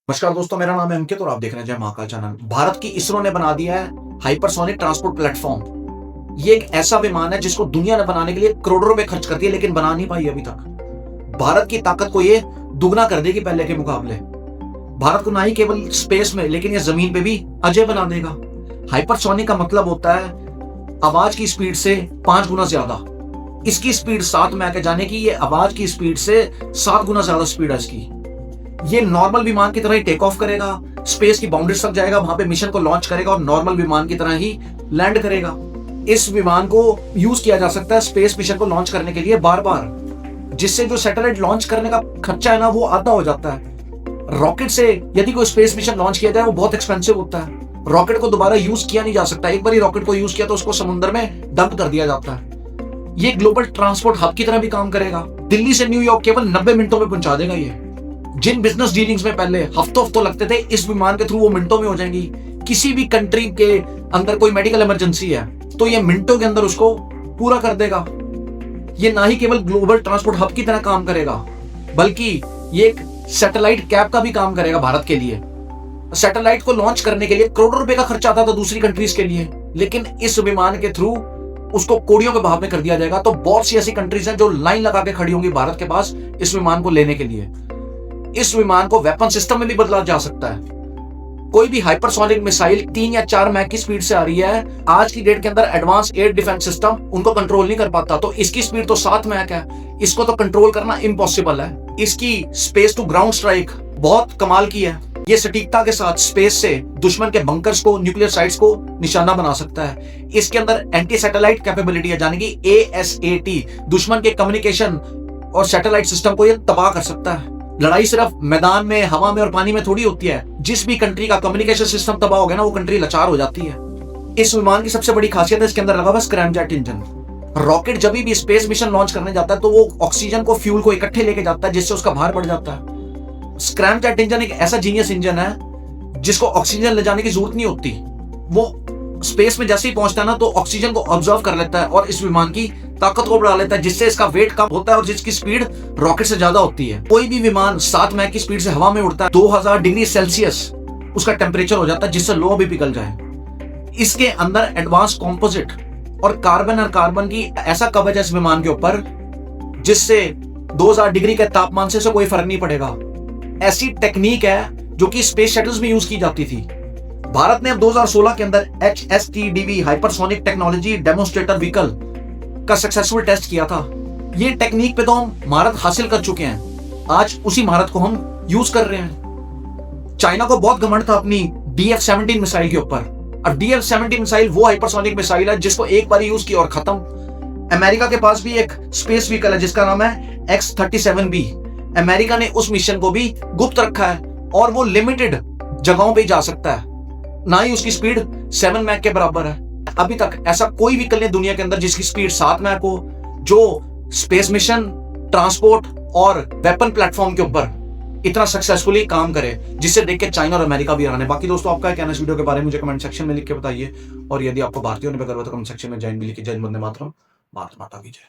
नमस्कार दोस्तों, मेरा नाम है अंकित और आप देख रहे हैं जय महाकाल चैनल। भारत की इसरो ने बना दिया है हाइपरसोनिक ट्रांसपोर्ट प्लेटफॉर्म। ये एक ऐसा विमान है जिसको दुनिया ने बनाने के लिए करोड़ों रुपए खर्च कर दिए, लेकिन बना नहीं पाई अभी तक। भारत की ताकत को ये दुगना कर देगी पहले के मुकाबले। भारत को ना ही केवल स्पेस में, लेकिन ये जमीन पे भी अजय बना देगा। हाइपरसोनिक का मतलब होता है आवाज की स्पीड से 5 गुना ज्यादा। इसकी स्पीड 7 मैक है, जाने की ये आवाज की स्पीड से 7 गुना ज्यादा स्पीड है इसकी। ये नॉर्मल विमान की तरह ही टेक ऑफ करेगा, स्पेस की बाउंड्रीज तक जाएगा, वहां पे मिशन को लॉन्च करेगा और नॉर्मल विमान की तरह ही लैंड करेगा। इस विमान को यूज किया जा सकता है स्पेस मिशन को लॉन्च करने के लिए बार बार, जिससे जो सैटेलाइट लॉन्च करने का खर्चा है ना, वो आधा हो जाता है। रॉकेट से यदि कोई स्पेस मिशन लॉन्च किया जाए वो बहुत एक्सपेंसिव होता है। रॉकेट को दोबारा यूज किया नहीं जा सकता। एक बार ही रॉकेट को यूज किया तो उसको समुद्र में डंप कर दिया जाता है। ये ग्लोबल ट्रांसपोर्ट हब की तरह भी काम करेगा। दिल्ली से न्यूयॉर्क केवल 90 मिनटों में पहुंचा देगा ये। जिन बिजनेस डीलिंग्स में पहले हफ्तों लगते थे, इस विमान के थ्रू वो मिनटों में हो जाएंगी। किसी भी कंट्री के अंदर कोई मेडिकल इमरजेंसी है तो ये मिनटों के अंदर उसको पूरा कर देगा। ये ना ही केवल ग्लोबल ट्रांसपोर्ट हब की तरह काम करेगा, बल्कि ये एक सैटेलाइट कैब का भी काम करेगा भारत के लिए। सैटेलाइट को लॉन्च करने के लिए करोड़ों रुपए का खर्चा आता था दूसरी कंट्रीज के लिए, लेकिन इस विमान के थ्रू उसको कोड़ियों के भाव में कर दिया जाएगा। तो बहुत सी ऐसी कंट्रीज हैं जो लाइन लगा के खड़ी होंगी भारत के पास इस विमान को लेने के लिए। इस विमान को वेपन सिस्टम में भी बदला जा सकता है। कोई भी हाइपरसोनिक मिसाइल 3 या 4 मैक की स्पीड से आ रही है, आज की डेट के अंदर एडवांस एयर डिफेंस सिस्टम उनको कंट्रोल नहीं कर पाता। तो इसकी स्पीड तो 7 मैक है, इसको तो कंट्रोल करना इम्पॉसिबल है। इसकी स्पेस टू ग्राउंड स्ट्राइक बहुत कमाल की है। ये सटीकता के साथ स्पेस से दुश्मन के बंकर्स को, न्यूक्लियर साइट्स को निशाना बना सकता है। इसके अंदर एंटी सैटेलाइट कैपेबिलिटी है, यानी कि ASAT, दुश्मन के कम्युनिकेशन और सैटेलाइट सिस्टम को ये तबाह कर सकता है। लड़ाई सिर्फ मैदान में, हवा में और पानी में थोड़ी होती है। जिस भी कंट्री का कम्युनिकेशन सिस्टम तबाह हो गया ना, वो कंट्री लाचार हो जाती है। इस विमान की सबसे बड़ी खासियत है इसके अंदर लगा हुआ स्क्रैमजेट इंजन। रॉकेट जब भी स्पेस मिशन लॉन्च करने जाता है तो वो ऑक्सीजन को, फ्यूल को इकट्ठे लेके जाता है, जिससे उसका भार बढ़ जाता है। स्क्रैमजेट इंजन एक ऐसा जीनियस इंजन है जिसको ऑक्सीजन ले जाने की जरूरत नहीं होती। वो स्पेस में जैसे ही पहुंचता है ना, तो ऑक्सीजन को ऑब्जर्व कर लेता है और इस विमान की ताकत को बढ़ा लेता है, जिससे इसका वेट कम होता है और जिसकी स्पीड रॉकेट से ज्यादा होती है। कोई भी विमान 7 मैक की स्पीड से हवा में उड़ता है, 2000 डिग्री सेल्सियस उसका टेम्परेचर हो जाता है, जिससे लो भी पिघल जाए। इसके अंदर एडवांस कॉम्पोजिट और कार्बन की ऐसा कवच है इस विमान के ऊपर, जिससे 2000 डिग्री के तापमान से कोई फर्क नहीं पड़ेगा। ऐसी टेक्निक है जो कि स्पेस शटल्स में यूज की जाती थी। भारत ने अब 2016 के अंदर HSTDV hypersonic technology demonstrator vehicle का सक्सेसफुल टेस्ट किया था। ये टेक्निक पे तो हम महारत हासिल कर चुके हैं। आज उसी महारत को हम यूज कर रहे हैं। चाइना को बहुत घमंड था अपनी DF-17 मिसाइल के ऊपर। अब DF-17 मिसाइल वो हाइपरसोनिक मिसाइल है जिसको एक बार यूज किया और खत्म। अमेरिका के पास भी एक स्पेस व्हीकल है जिसका नाम है X-37B। अमेरिका ने उस मिशन को भी गुप्त रखा है और वो लिमिटेड जगहों पे जा सकता है। ना ही उसकी स्पीड 7 मैक के बराबर है। अभी तक ऐसा कोई व्हीकल नहीं दुनिया के अंदर जिसकी स्पीड 7 मैक हो, जो स्पेस मिशन, ट्रांसपोर्ट और वेपन प्लेटफॉर्म के ऊपर इतना सक्सेसफुली काम करे, जिससे देख के चाइना और अमेरिका भी हैरान है। बाकी दोस्तों, आपका क्या कहना है इस वीडियो के बारे में मुझे कमेंट सेक्शन में लिख के बताइए। और यदि आपको भारतीय होने पर गर्व है तो कमेंट सेक्शन में जय हिंद भी लिखिए। जय वंदे मातरम, भारत माता की जय।